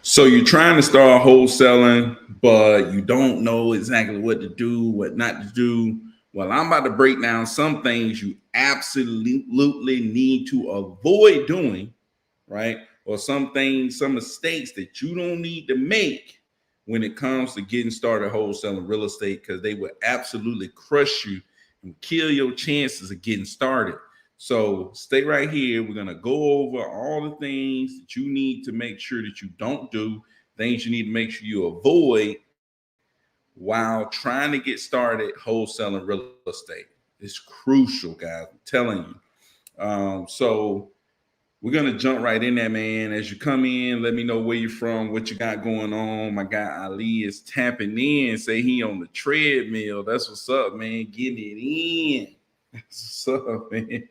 So you're trying to start wholesaling, but you don't know exactly what to do, what not to do. Well, I'm about to break down some things you absolutely need to avoid doing, right? Or some things, some mistakes that you don't need to make when it comes to getting started wholesaling real estate, because they will absolutely crush you and kill your chances of getting started. So stay right here. We're going to go over all the things that you need to make sure that you don't do, things you need to make sure you avoid while trying to get started wholesaling real estate. It's crucial, guys. I'm telling you. So we're gonna jump right in there, man. As you come in, let me know where you're from, what you got going on. My guy Ali is tapping in, say he on the treadmill. That's what's up, man. Getting it in. That's what's up, man.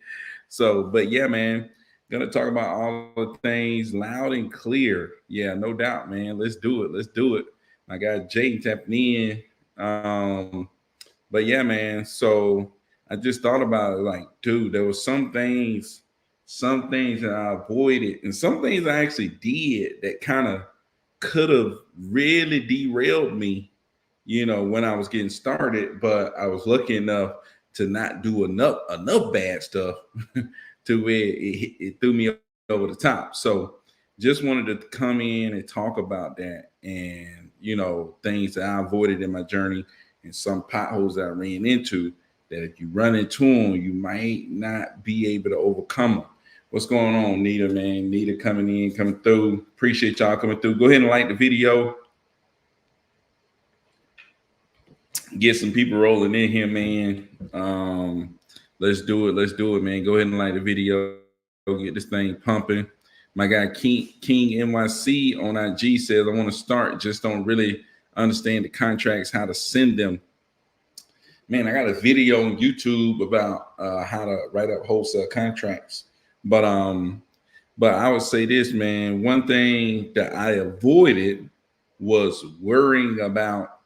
So, but yeah, man, gonna talk about all the things loud and clear. Yeah, no doubt, man. Let's do it. Let's do it. My guy Jay tapping in. But yeah, man. So I just thought about it, like, dude, there was some things that I avoided, and some things I actually did that kind of could have really derailed me, when I was getting started. But I was lucky enough to not do enough bad stuff to where it threw me over the top. So just wanted to come in and talk about that, and things that I avoided in my journey, and some potholes that I ran into, that if you run into them, you might not be able to overcome them. What's going on, Nita, man? Nita coming in, coming through. Appreciate y'all coming through. Go ahead and like the video. Get some people rolling in here, man. Let's do it. Let's do it, man. Go ahead and like the video. Get this thing pumping. My guy King NYC on IG says, I want to start, just don't really understand the contracts, how to send them. Man, I got a video on YouTube about how to write up wholesale contracts. But I would say this, man. One thing that I avoided was worrying about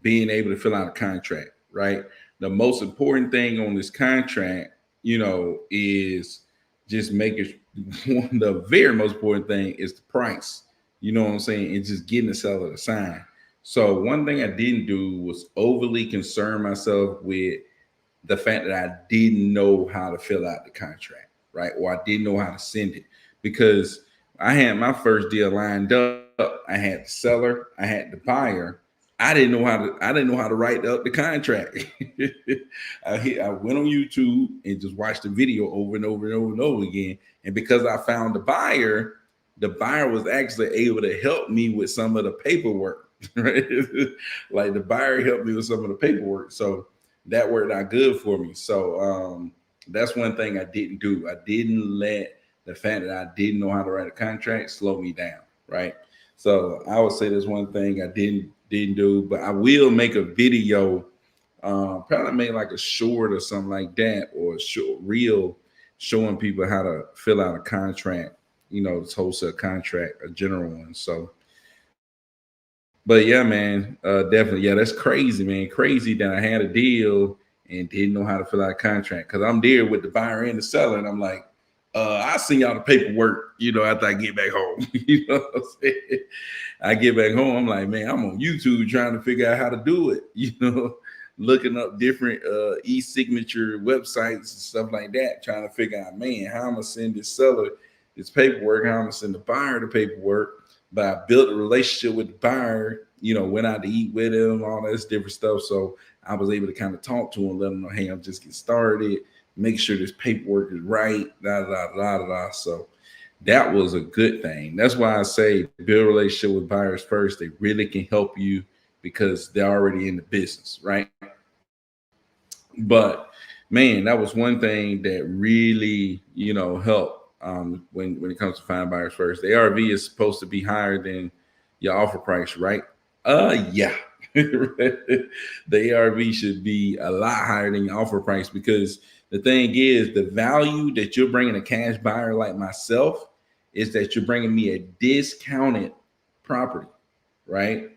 being able to fill out a contract, right? The most important thing on this contract, is just making the very most important thing is the price. You know what I'm saying? And just getting the seller to sign. So one thing I didn't do was overly concern myself with the fact that I didn't know how to fill out the contract, right? Or I didn't know how to send it, because I had my first deal lined up. I had the seller, I had the buyer. I didn't know how to write up the contract. I went on YouTube and just watched the video over and over and over and over again. And because I found the buyer was actually able to help me with some of the paperwork. Right? Like the buyer helped me with some of the paperwork. So that worked out good for me. So that's one thing I didn't do. I didn't let the fact that I didn't know how to write a contract slow me down. Right. So I would say there's one thing I didn't do, but I will make a video, probably make like a short or something like that, or a short reel showing people how to fill out a contract, this wholesale contract, a general one. So, but yeah, man, definitely, yeah, that's crazy, man, crazy that I had a deal and didn't know how to fill out a contract, because I'm there with the buyer and the seller, and I'm like, I send y'all the paperwork, after I get back home. You know what I'm saying? I get back home, I'm like, man, I'm on YouTube trying to figure out how to do it, looking up different e-signature websites and stuff like that, trying to figure out, man, how I'm gonna send this seller this paperwork, how I'm gonna send the buyer the paperwork. But I built a relationship with the buyer, went out to eat with him, all this different stuff. So I was able to kind of talk to him, let him know, hey, I'm just getting started, make sure this paperwork is right, da da da da da. So that was a good thing. That's why I say build a relationship with buyers first. They really can help you because they're already in the business, right? But man, that was one thing that really, helped, when it comes to find buyers first. The ARV is supposed to be higher than your offer price, right? Yeah. The ARV should be a lot higher than your offer price, because the thing is, the value that you're bringing a cash buyer like myself is that you're bringing me a discounted property, right?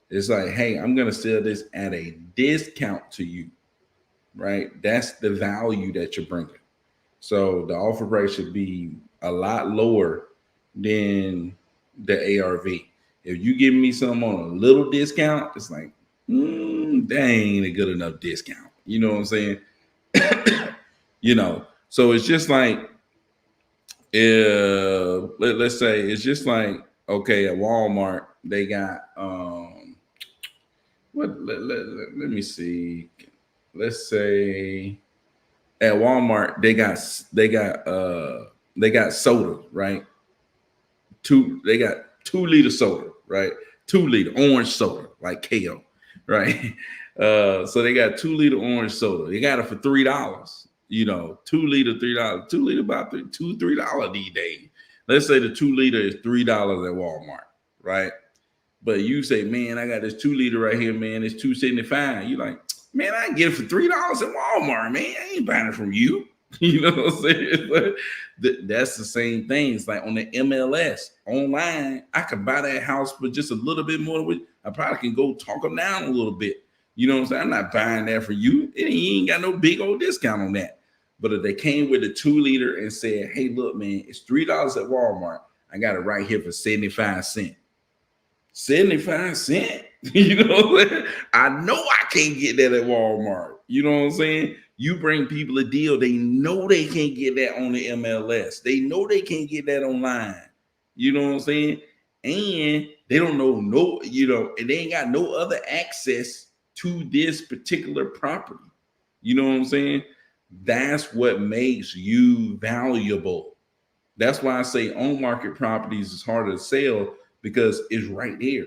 It's like, hey, I'm going to sell this at a discount to you, right? That's the value that you're bringing. So the offer price should be a lot lower than the ARV. If you give me some on a little discount, it's like, that ain't a good enough discount. You know what I'm saying? So it's just like, let's say it's just like, okay, at Walmart they got let me see. Let's say at Walmart they got soda, right? They got 2 liter soda, right? 2 liter orange soda, like KO, right? So they got 2 liter orange soda. They got it for $3. 2 liter, $3. 2 liter about $3 these days. Let's say the 2 liter is $3 at Walmart, right? But you say, man, I got this 2 liter right here, man. It's $2.75. You like, man, I can get it for $3 at Walmart, man. I ain't buying it from you. You know what I'm saying? That's the same thing. It's like on the MLS online, I could buy that house for just a little bit more. I probably can go talk them down a little bit. You know what I'm saying? I'm not buying that for you. You ain't got no big old discount on that. But if they came with a 2 liter and said, hey, look, man, it's $3 at Walmart. I got it right here for 75 cents. 75 cents. You know what I'm saying? I know I can't get that at Walmart. You know what I'm saying? You bring people a deal, they know they can't get that on the MLS. They know they can't get that online. You know what I'm saying? And they don't know and they ain't got no other access to this particular property. You know what I'm saying? That's what makes you valuable. That's why I say on market properties is harder to sell, because it's right there,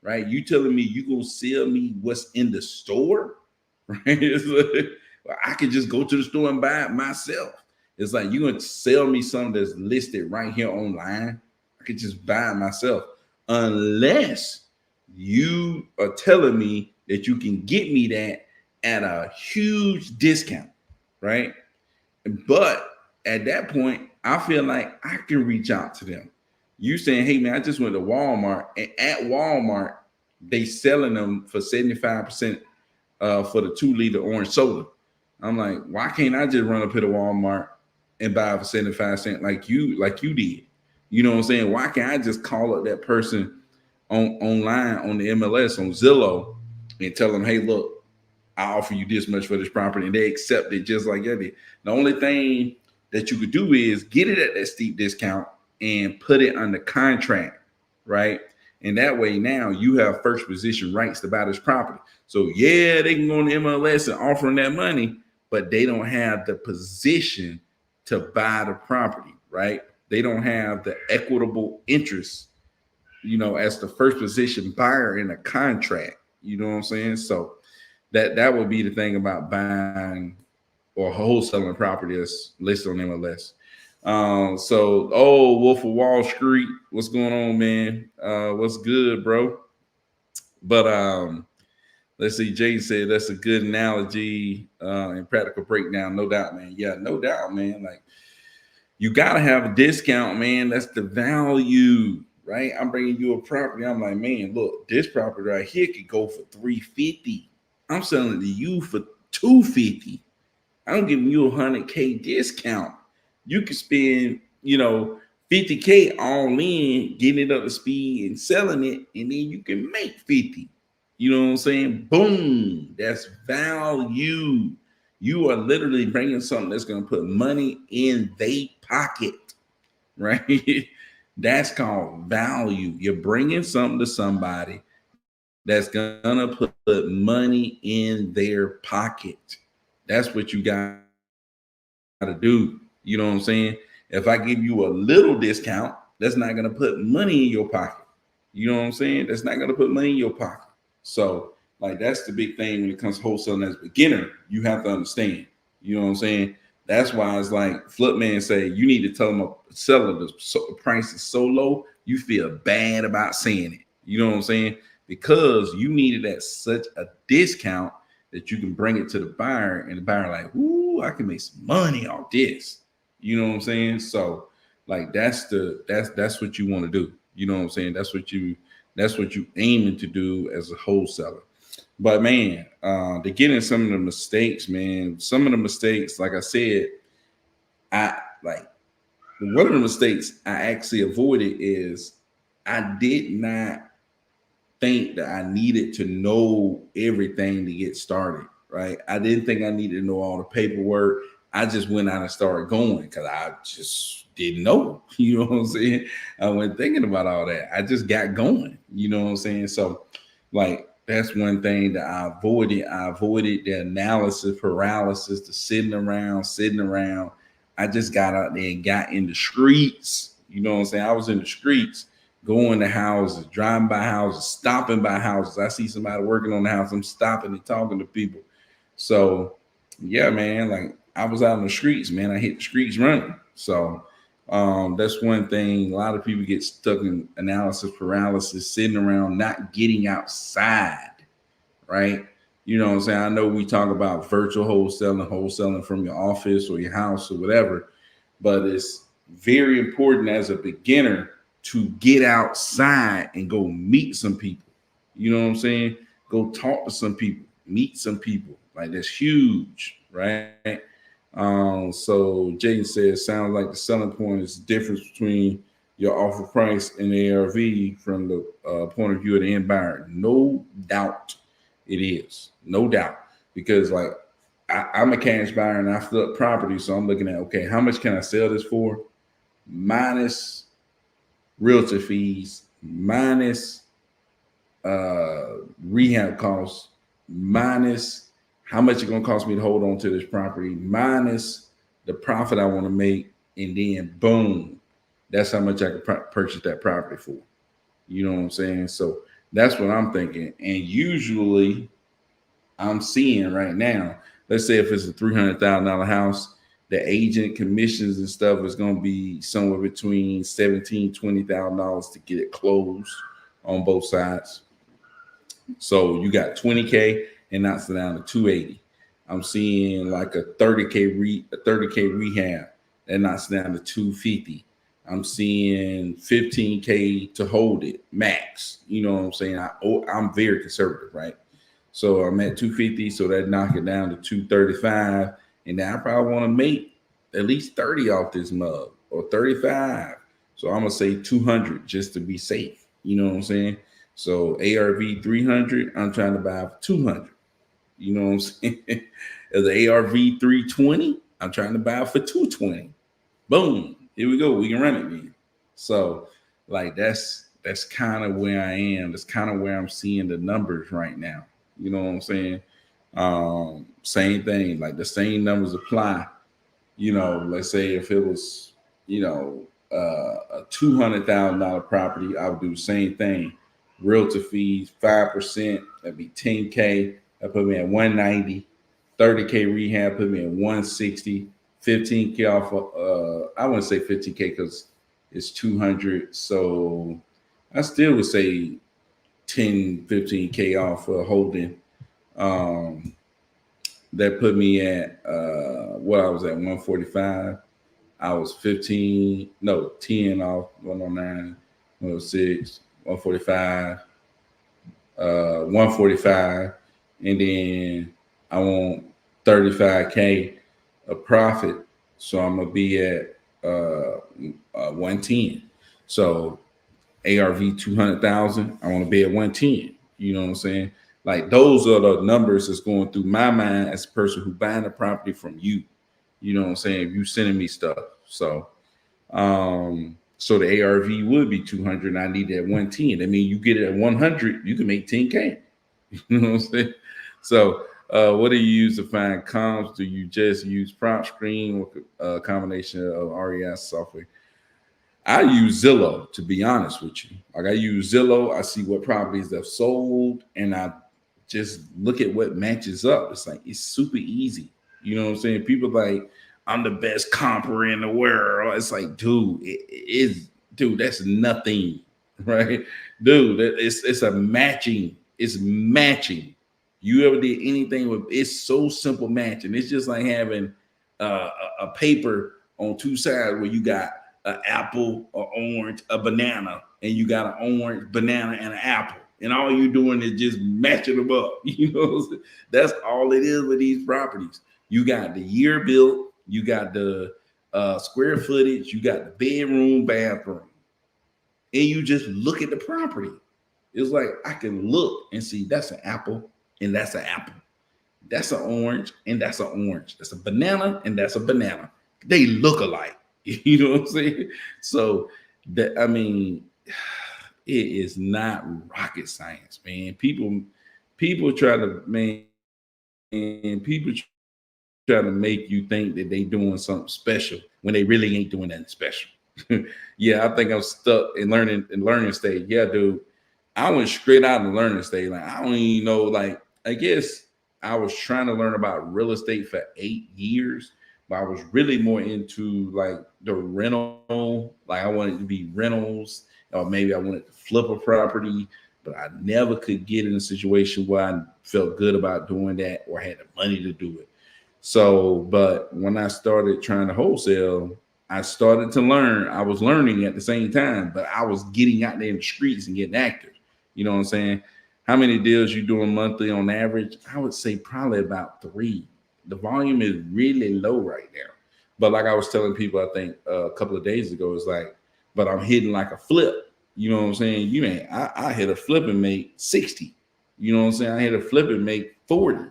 right? You telling me you gonna sell me what's in the store, right? It's like, I could just go to the store and buy it myself. It's like, you gonna sell me something that's listed right here online. I could just buy it myself, unless you are telling me that you can get me that at a huge discount, right? But at that point, I feel like I can reach out to them. You saying, hey man, I just went to Walmart, and at Walmart, they selling them for 75% for the 2 liter orange soda. I'm like, why can't I just run up to the Walmart and buy it for 75 cents like you did? You know what I'm saying? Why can't I just call up that person online on the MLS on Zillow and tell them, hey, look, I offer you this much for this property, and they accept it just like that. The only thing that you could do is get it at that steep discount and put it under contract, right? And that way now you have first position rights to buy this property. So yeah, they can go on the MLS and offer them that money, but they don't have the position to buy the property, right? They don't have the equitable interest, as the first position buyer in a contract. You know what I'm saying? So that would be the thing about buying or wholesaling property that's listed on MLS. Wolf of Wall Street, what's going on, man? What's good, bro? But let's see. Jay said that's a good analogy and practical breakdown, no doubt, man. Yeah, no doubt, man. Like, you gotta have a discount, man. That's the value, right? I'm bringing you a property. I'm like, man, look, this property right here could go for $350. I'm selling it to you for $250. I'm giving you $100K discount. You can spend, $50K all in, getting it up to speed and selling it, and then you can make 50. You know what I'm saying? Boom. That's value. You are literally bringing something that's going to put money in their pocket, right? That's called value. You're bringing something to somebody that's gonna put money in their pocket. That's what you gotta do. You know what I'm saying? If I give you a little discount, that's not gonna put money in your pocket. You know what I'm saying? That's not gonna put money in your pocket. So, like, that's the big thing when it comes to wholesaling as a beginner. You have to understand. You know what I'm saying? That's why it's like Flipman say you need to tell them a seller the price is so low, you feel bad about saying it. You know what I'm saying? Because you needed at such a discount that you can bring it to the buyer, and the buyer like, ooh, I can make some money off this. You know what I'm saying? So, like, that's what you want to do. You know what I'm saying? That's what you aiming to do as a wholesaler. But man, to get in some of the mistakes, man, like I said, one of the mistakes I actually avoided is I did not think that I needed to know everything to get started, right? I didn't think I needed to know all the paperwork. I just went out and started going because I just didn't know. You know what I'm saying? I wasn't thinking about all that. I just got going. You know what I'm saying? So, like, that's one thing that I avoided. I avoided the analysis paralysis, the sitting around. I just got out there and got in the streets. You know what I'm saying? I was in the streets, going to houses, driving by houses, stopping by houses. I see somebody working on the house, I'm stopping and talking to people. So, yeah, man, like I was out in the streets, man. I hit the streets running. So, that's one thing. A lot of people get stuck in analysis paralysis, sitting around, not getting outside, right? You know what I'm saying? I know we talk about virtual wholesaling, wholesaling from your office or your house or whatever, but it's very important as a beginner to get outside and go meet some people. You know what I'm saying? Go talk to some people, meet some people. Like that's huge, right? So Jaden says, sounds like the selling point is the difference between your offer price and the ARV from the point of view of the end buyer. No doubt it is. No doubt. Because like I'm a cash buyer and I flip property. So I'm looking at, okay, how much can I sell this for? Minus realtor fees, minus rehab costs, minus how much it's going to cost me to hold on to this property, minus the profit I want to make, and then boom, that's how much I could purchase that property for. You know what I'm saying? So that's what I'm thinking. And usually I'm seeing right now, let's say if it's a $300,000 house, the agent commissions and stuff is going to be somewhere between $17,000-$20,000 to get it closed on both sides. So you got 20K and knocks it down to 280. I'm seeing like a 30K rehab that knocks down to 250. I'm seeing 15K to hold it max. You know what I'm saying? I'm very conservative, right? So I'm at 250, so that knock it down to 235. And now I probably want to make at least 30 off this mug or 35. So I'm gonna say 200 just to be safe. You know what I'm saying? So ARV 300, I'm trying to buy for 200. You know what I'm saying? As the ARV 320, I'm trying to buy for 220. Boom. Here we go. We can run it again. So like that's kind of where I am. That's kind of where I'm seeing the numbers right now. You know what I'm saying? Same thing, like the same numbers apply. You know, let's say if it was, a $200,000 property, I would do the same thing. Realtor fees, 5%, that'd be 10K. That put me at 190. 30K rehab put me at 160. 15K off. I wouldn't say 15K because it's 200. So I still would say 10, 15K off for holding. That put me at what I was at 145. I was 10 off 109, 106, 145, 145, and then I want 35K of profit. So I'm gonna be at 110. So ARV 200,000, I want to be at 110. You know what I'm saying? Like those are the numbers that's going through my mind as a person who buying a property from you. You know what I'm saying? You sending me stuff. So so the ARV would be 200 and I need that 110. I mean, you get it at 100, you can make 10K. You know what I'm saying? So what do you use to find comps? Do you just use prop screen or a combination of RES software? I use Zillow, to be honest with you. Like I use Zillow, I see what properties they've sold, and I just look at what matches up. It's like it's super easy. You know what I'm saying? People like, I'm the best comper in the world. It's like, dude, dude, that's nothing, right? Dude, it's a matching. It's matching. You ever did anything with it's so simple matching. It's just like having a paper on two sides where you got an apple, an orange, a banana, and you got an orange, banana, and an apple. And all you're doing is just matching them up. You know, that's all it is with these properties. You got the year built, you got the square footage, you got the bedroom, bathroom, and you just look at the property. It's like I can look and see that's an apple and that's an apple. That's an orange and that's an orange. That's a banana and that's a banana. They look alike. You know what I'm saying? So that I mean, it is not rocket science, man. People try to people try to make you think that they doing something special when they really ain't doing nothing special. Yeah, I think I'm stuck in learning stage. Yeah, dude. I went straight out of the learning stage. Like I don't even know. Like I guess I was trying to learn about real estate for 8 years, but I was really more into like the rental. Like I wanted to be rentals, or maybe I wanted to flip a property, but I never could get in a situation where I felt good about doing that or had the money to do it. So, but when I started trying to wholesale, I started to learn. I was learning at the same time, but I was getting out there in the streets and getting active. You know what I'm saying? How many deals you doing monthly on average? I would say probably about three. The volume is really low right now. But like I was telling people, I think a couple of days ago, it's like, but I'm hitting like a flip. You know what I'm saying? I hit a flip and make 60. You know what I'm saying? I hit a flip and make 40,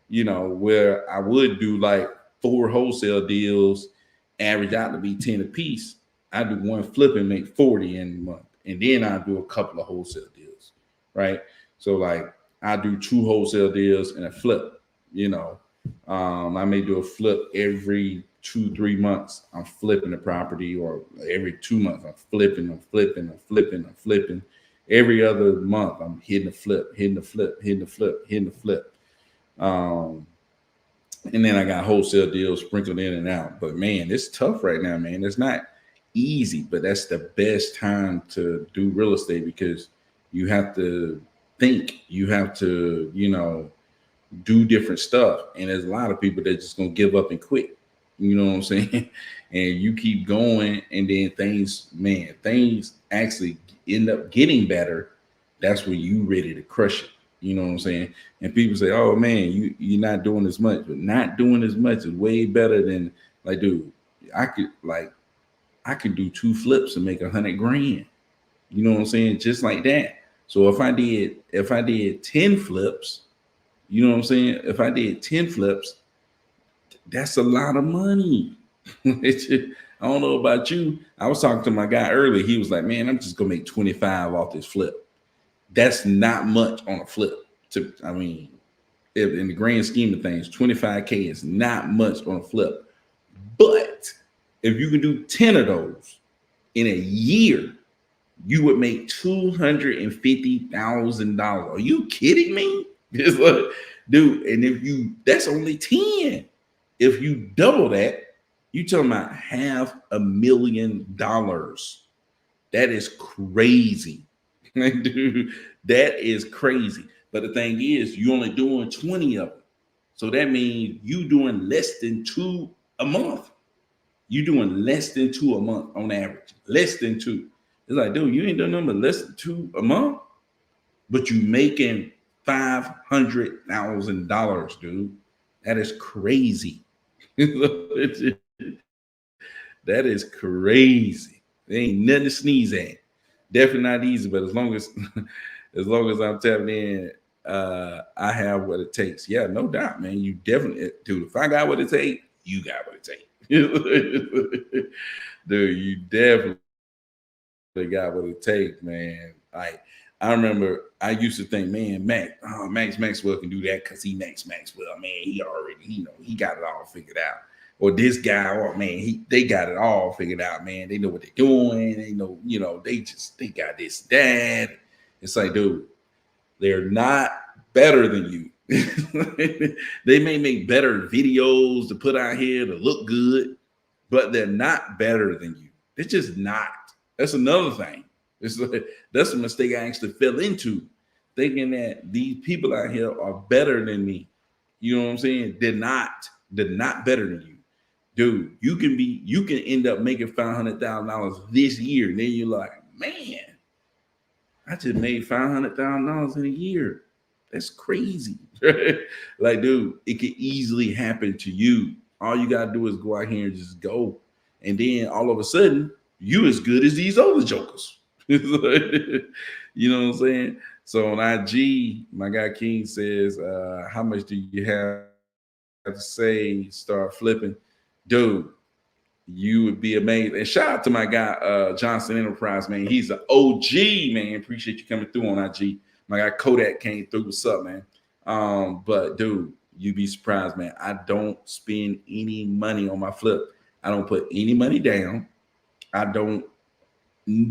where I would do like four wholesale deals, average out to be 10 a piece. I do one flip and make 40 in a month. And then I do a couple of wholesale deals, right? So like I do two wholesale deals and a flip, you know. I may do a flip every 2 3 months. I'm flipping the property, or every 2 months I'm flipping, I'm flipping, I'm flipping, I'm flipping. Every other month I'm hitting the flip, hitting the flip, hitting the flip, hitting the flip. Um, and then I got wholesale deals sprinkled in and out. But man, it's tough right now, man. It's not easy, but that's the best time to do real estate because you have to think, you have to, do different stuff. And there's a lot of people that just gonna give up and quit. You know what I'm saying? And you keep going, and then things actually end up getting better. That's when you ready to crush it. You know what I'm saying? And people say, "Oh man, you're not doing as much," but not doing as much is way better than like, dude. I could like I could do two flips and make 100 grand. You know what I'm saying? Just like that. So if I did 10 flips, you know what I'm saying? If I did 10 flips, that's a lot of money. I don't know about you. I was talking to my guy earlier. He was like, man, I'm just gonna make 25 off this flip. That's not much on a flip. I mean, if in the grand scheme of things, 25K is not much on a flip. But if you can do 10 of those in a year, you would make $250,000. Are you kidding me? It's like, dude, and that's only 10. If you double that, you talking about $500,000. That is crazy. Dude, that is crazy. But the thing is, you only doing 20 of them. So that means you doing less than two a month. You doing less than two a month on average. Less than two. It's like, dude, you ain't doing nothing but less than two a month, but you making $500,000, dude. That is crazy. That is crazy. There ain't nothing to sneeze at. Definitely not easy, but as long as as long as I'm tapping in, I have what it takes. Yeah, no doubt, man. You definitely, dude. If I got what it takes, you got what it takes. Dude, you definitely got what it takes, man. Like I remember I used to think, man, Max Maxwell can do that because he Max Maxwell. Man, he already, he got it all figured out. Or this guy, or man, they got it all figured out, man. They know what they're doing. They know, they got this, that. It's like, dude, they're not better than you. They may make better videos to put out here to look good, but they're not better than you. They're just not. That's another thing. That's a mistake I actually fell into, thinking that these people out here are better than me. You know what I'm saying? They're not. They're not better than you. Dude, you can end up making $500,000 this year. And then you're like, man, I just made $500,000 in a year. That's crazy. Like, dude, it could easily happen to you. All you gotta do is go out here and just go. And then all of a sudden, you as good as these other jokers. You know what I'm saying? So on IG, my guy King says, how much do you have to say? Start flipping. Dude, you would be amazed. And shout out to my guy Johnson Enterprise, man. He's an OG, man. Appreciate you coming through on IG. My guy Kodak came through. What's up, man? But dude, you'd be surprised, man. I don't spend any money on my flip. I don't put any money down. I don't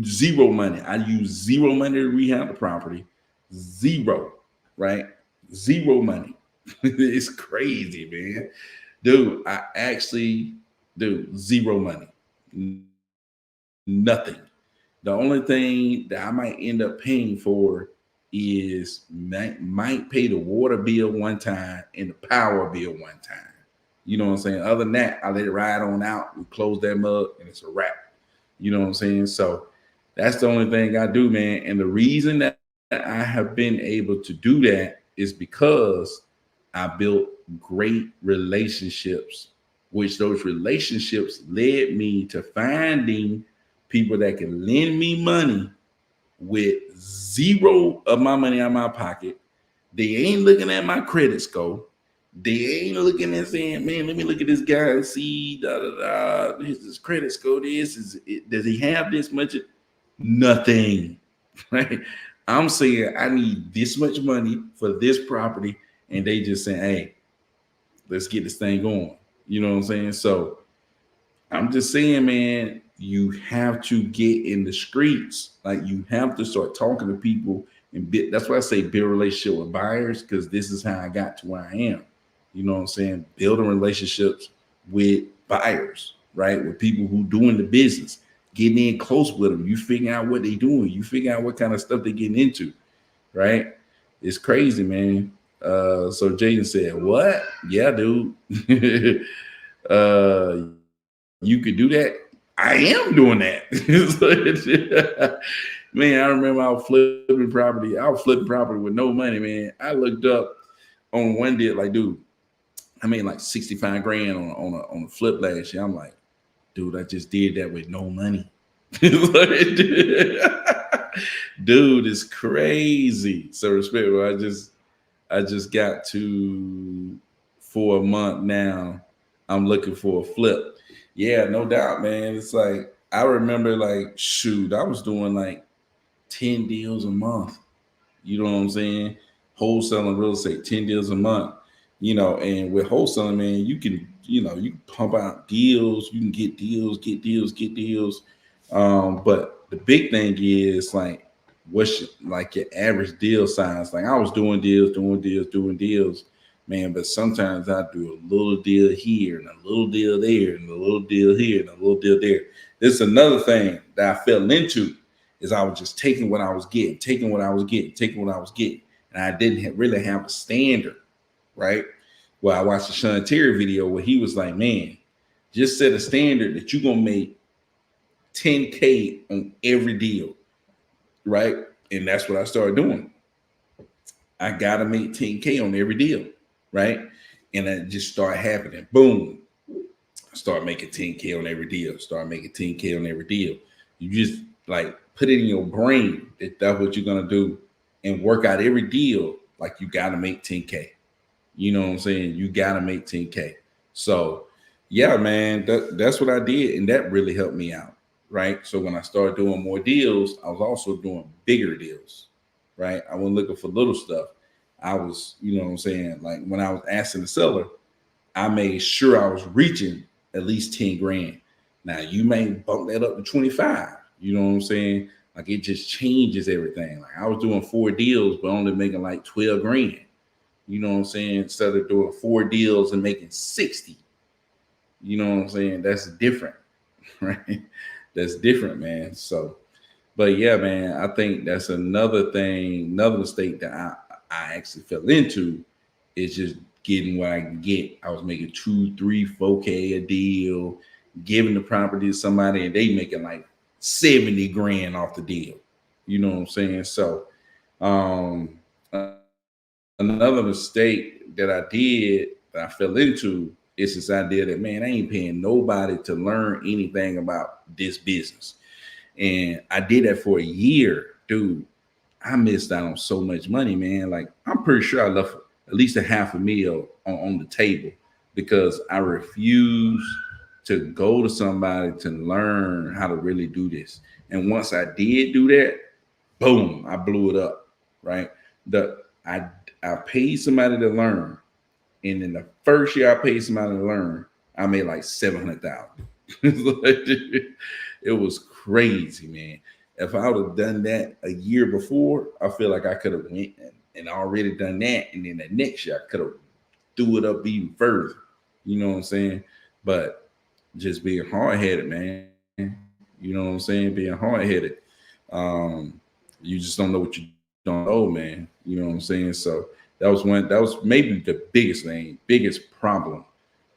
zero money. I use zero money to rehab the property. Zero, right? Zero money. It's crazy, man. Dude, I actually do zero money. Nothing. The only thing that I might end up paying for is might pay the water bill one time and the power bill one time. You know what I'm saying? Other than that, I let it ride on out. We close that mug and it's a wrap. You know what I'm saying? So that's the only thing I do, man. And the reason that I have been able to do that is because I built great relationships, which those relationships led me to finding people that can lend me money with zero of my money out of my pocket. They ain't looking at my credit score. They ain't looking and saying, man, let me look at this guy and see, his credit score. Does he have this much? Nothing. Right? I'm saying I need this much money for this property, and they just saying, hey, let's get this thing going. You know what I'm saying? So I'm just saying, man, you have to get in the streets. Like you have to start talking to people that's why I say build a relationship with buyers, because this is how I got to where I am. You know what I'm saying? Building relationships with buyers, right? With people who doing the business, getting in close with them. You figure out what they doing. You figure out what kind of stuff they getting into, right? It's crazy, man. So Jaden said, what? Yeah, dude. You could do that. I am doing that. Man, I remember I was flipping property. I was flipping property with no money, man. I looked up on one deal, like, dude, I made like 65 grand on a flip last year. I'm like, dude, I just did that with no money. Dude, it's crazy. So respectful. I just got to, for a month now, I'm looking for a flip. Yeah, no doubt, man. It's like I remember, like, shoot, I was doing like 10 deals a month. You know what I'm saying? Wholesaling real estate, 10 deals a month. You know, and with wholesaling, man, you can, you can pump out deals, you can get deals, get deals, get deals. But the big thing is like, what's like your average deal size? Like I was doing deals, man. But sometimes I do a little deal here and a little deal there and a little deal here and a little deal there. This is another thing that I fell into is I was just taking what I was getting, taking what I was getting, and I didn't really have a standard, right? Well, I watched the Sean Terry video where he was like, man, just set a standard that you're gonna make 10K on every deal, right? And that's what I started doing. I gotta make 10K on every deal, right? And that just started happening. Boom. Start making 10K on every deal. Start making 10K on every deal. You just like put it in your brain that that's what you're gonna do and work out every deal like you gotta make 10K. You know what I'm saying? You gotta make 10K. So yeah, man, that's what I did, and that really helped me out, right? So when I started doing more deals, I was also doing bigger deals, right? I wasn't looking for little stuff. I was, you know what I'm saying? Like when I was asking the seller, I made sure I was reaching at least 10 grand. Now you may bump that up to 25. You know what I'm saying? Like it just changes everything. Like I was doing 4 deals, but only making like 12 grand. You know what I'm saying? Instead of doing 4 deals and making 60. You know what I'm saying? That's different, right? That's different, man. So, but yeah, man, I think that's another thing, another mistake that I actually fell into is just getting what I can get. I was making 2, 3, 4K a deal, giving the property to somebody, and they making like 70 grand off the deal. You know what I'm saying? So, um, another mistake that I did that I fell into is this idea that, man, I ain't paying nobody to learn anything about this business. And I did that for a year, dude. I missed out on so much money, man. Like I'm pretty sure I left at least a half a meal on the table because I refused to go to somebody to learn how to really do this. And once I did do that, boom, I blew it up. Right. The I paid somebody to learn. And in the first year I paid somebody to learn, I made like 700,000. It was crazy, man. If I would have done that a year before, I feel like I could have went and already done that, and then the next year I could have threw it up even further. You know what I'm saying? But just being hard headed, man. You know what I'm saying? Being hard headed. Um, you just don't know what you don't know, man. You know what I'm saying? So that was maybe the biggest thing, biggest problem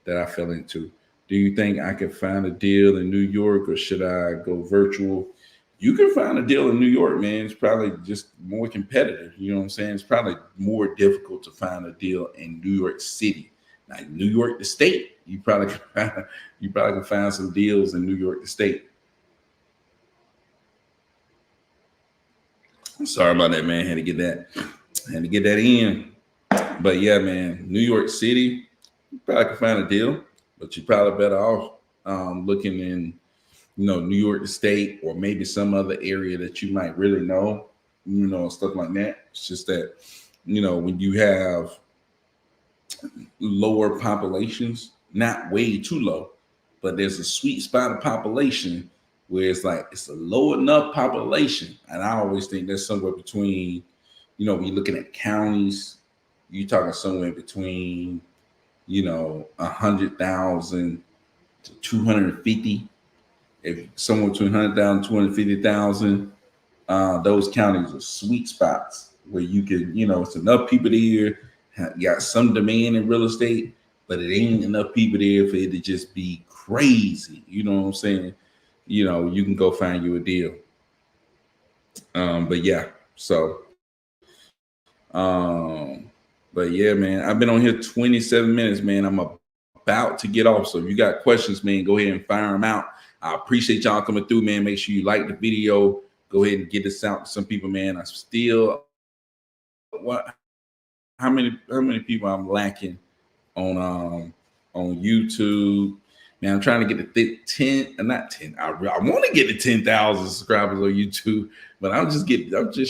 that I fell into. Do you think I can find a deal in New York or should I go virtual? You can find a deal in New York, man. It's probably just more competitive. You know what I'm saying? It's probably more difficult to find a deal in New York City. Like New York, the state, you probably can find some deals in New York, the state. Sorry about that, man. Had to get that in. But yeah, man, New York City, you probably can find a deal, but you're probably better off looking in, New York State or maybe some other area that you might really know, stuff like that. It's just that, when you have lower populations, not way too low, but there's a sweet spot of population where it's like it's a low enough population. And I always think that's somewhere between, when you're looking at counties, you're talking somewhere between, 100,000 to 250. If somewhere between 100,000 250,000, those counties are sweet spots where you can, it's enough people there, you got some demand in real estate, but it ain't enough people there for it to just be crazy. You know what I'm saying? You can go find you a deal. But yeah, so but yeah, man, I've been on here 27 minutes, man. I'm about to get off. So if you got questions, man, go ahead and fire them out. I appreciate y'all coming through, man. Make sure you like the video. Go ahead and get this out to some people, man. I still how many people I'm lacking on YouTube. Man, I'm trying to get to 10, not 10. I want to get to 10,000 subscribers on YouTube, but I'm just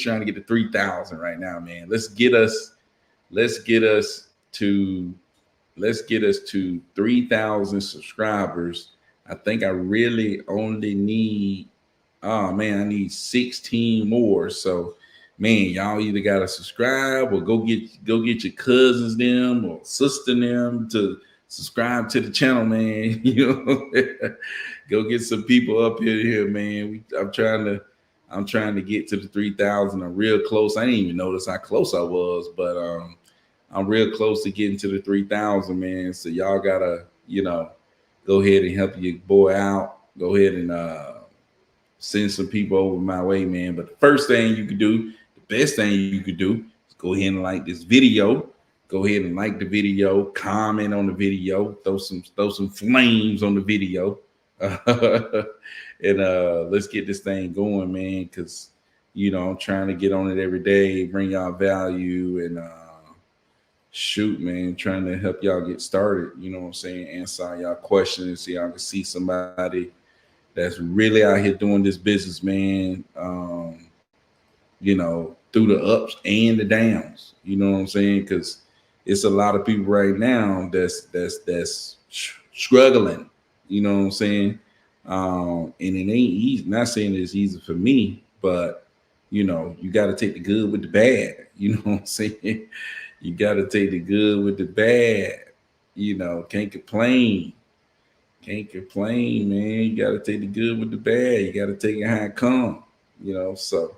trying to get to 3,000 right now, man. Let's get us to 3,000 subscribers. I think I really only need, oh man, I need 16 more. So man, y'all either gotta subscribe or go get your cousins them or sister them to subscribe to the channel, man. Go get some people up here, man. I'm trying to get to the 3,000. I'm real close. I didn't even notice how close I was, but I'm real close to getting to the 3,000, man. So y'all gotta, go ahead and help your boy out. Go ahead and send some people over my way, man. But the first thing you could do, the best thing you could do, is go ahead and like this video. Go ahead and like the video, comment on the video, throw some flames on the video, and let's get this thing going, man. Because I'm trying to get on it every day, bring y'all value, and shoot, man, trying to help y'all get started. You know what I'm saying? Answer y'all questions, so y'all can see somebody that's really out here doing this business, man. Through the ups and the downs. You know what I'm saying? Because it's a lot of people right now that's struggling. You know what I'm saying? And it ain't easy. Not saying it's easy for me, but you got to take the good with the bad. You know what I'm saying? You got to take the good with the bad. Can't complain. Can't complain, man. You got to take the good with the bad. You got to take it how it come. So.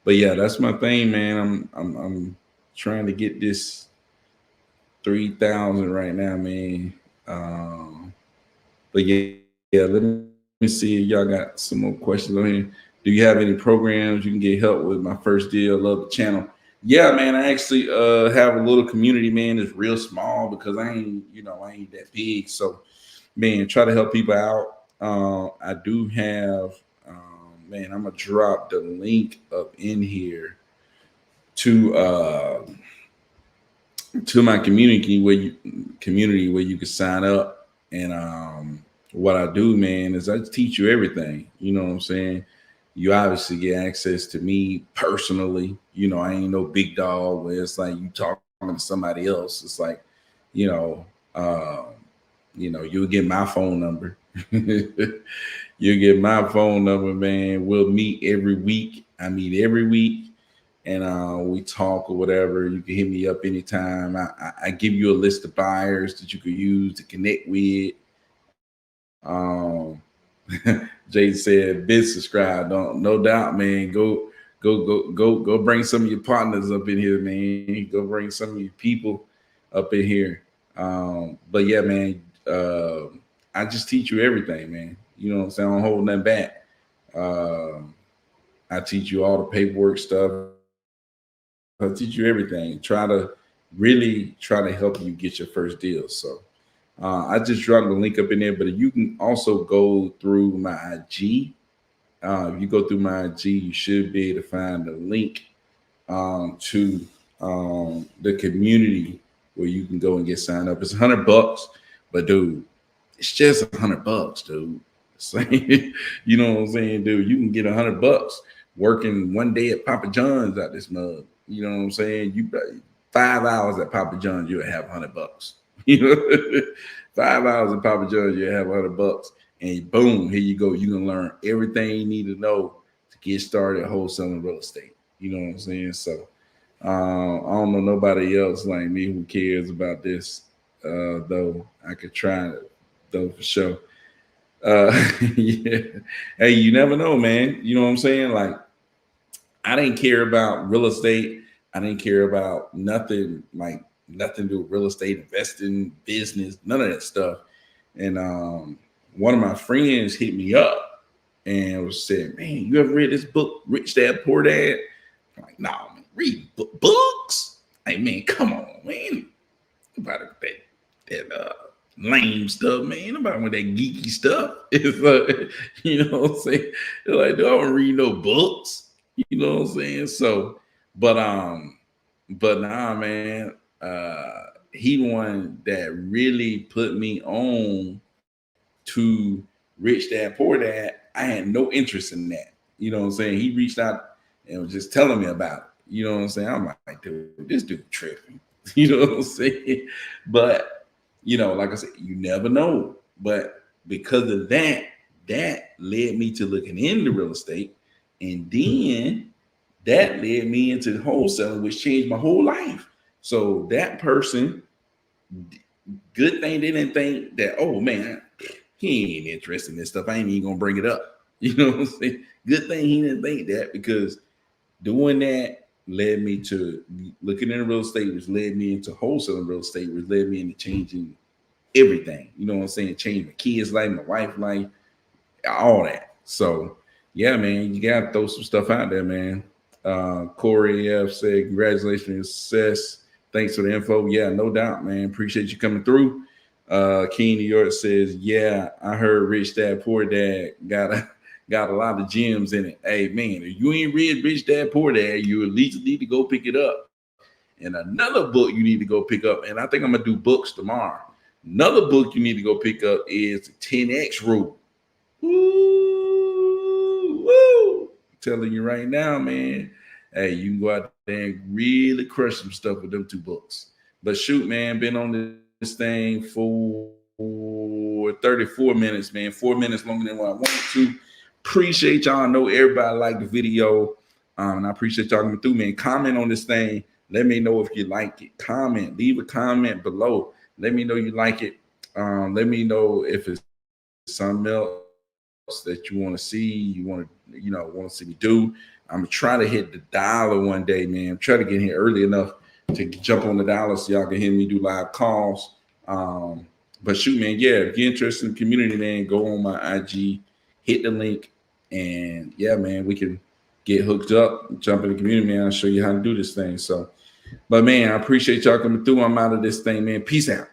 But yeah, that's my thing, man. I'm trying to get this 3,000 right now, man. But yeah, let me see if y'all got some more questions on here. Do you have any programs you can get help with my first deal? Love the channel. Yeah, man. I actually have a little community, man. It's real small because I ain't that big. So man, try to help people out. I do have man, I'm gonna drop the link up in here to my community where you can sign up. And what I do, man, is I teach you everything. You know what I'm saying? You obviously get access to me personally. You know, I ain't no big dog where it's like you talking to somebody else. It's like, you know, uh, you'll get my phone number. You'll get my phone number, man. We'll meet every week. I meet every week, and we talk or whatever. You can hit me up anytime. I give you a list of buyers that you could use to connect with. Um, Jay said, "Been subscribed." Don't, no doubt, man. Go. Bring some of your partners up in here, man. Go bring some of your people up in here. But yeah, man. I just teach you everything, man. You know what I'm saying? I don't hold nothing back. I teach you all the paperwork stuff. I teach you everything. Really try to help you get your first deal. So I just dropped the link up in there, but you can also go through my IG. If you go through my IG, you should be able to find the link to the community where you can go and get signed up. It's $100, but dude, it's just $100, dude. You know what I'm saying, dude? You can get $100 working one day at Papa John's out this mug. You know what I'm saying? You 5 hours at Papa John's, you'll have $100. You know, 5 hours at Papa John's, you'll have $100, and boom, here you go. You can learn everything you need to know to get started wholesaling real estate. You know what I'm saying? So I don't know nobody else like me who cares about this, though. I could try it, though, for sure. Yeah. Hey, you never know, man. You know what I'm saying? Like, I didn't care about real estate. I didn't care about nothing, like nothing to do with real estate, investing, business, none of that stuff. And one of my friends hit me up and was saying, "Man, you ever read this book, Rich Dad Poor Dad?" I'm like, "Nah, man, read books? Hey, man, come on, man. About that lame stuff, man. About with that geeky stuff." It's like, you know what I'm saying? They're like, "Do I don't read no books?" You know what I'm saying? So, but nah, man. He one that really put me on to Rich Dad Poor Dad. I had no interest in that. You know what I'm saying? He reached out and was just telling me about it. You know what I'm saying? I'm like, dude, this dude tripping. You know what I'm saying? But you know, like I said, you never know. But because of that, that led me to looking into real estate. And then that led me into wholesaling, which changed my whole life. So that person, good thing they didn't think that, oh man, he ain't interested in this stuff. I ain't even gonna bring it up. You know what I'm saying? Good thing he didn't think that, because doing that led me to looking into real estate, which led me into wholesaling real estate, which led me into changing everything. You know what I'm saying? Change my kids' life, my wife's life, all that. So yeah, man, you gotta throw some stuff out there, man. Corey F said, "Congratulations on your success. Thanks for the info." Yeah, no doubt, man. Appreciate you coming through. King New York says, "Yeah, I heard Rich Dad Poor Dad got a lot of gems in it." Hey, man, if you ain't read Rich Dad Poor Dad, you at least need to go pick it up. And another book you need to go pick up, and I think I'm gonna do books tomorrow. Another book you need to go pick up is the 10X Rule. Woo, woo. I'm telling you right now, man. Hey, you can go out there and really crush some stuff with them two books. But shoot, man, been on this thing for 34 minutes, man. 4 minutes longer than what I wanted to. Appreciate y'all. I know everybody liked the video. And I appreciate y'all coming through, man. Comment on this thing. Let me know if you like it. Comment. Leave a comment below. Let me know you like it. Let me know if it's something else that you want to see, you want to see me do. I'm gonna try to hit the dollar one day, man. Try to get here early enough to jump on the dollar so y'all can hear me do live calls. But shoot, man, yeah, if you're interested in the community, man, go on my IG, hit the link, and yeah, man, we can get hooked up, jump in the community, man. I'll show you how to do this thing. So, but man, I appreciate y'all coming through. I'm out of this thing, man. Peace out.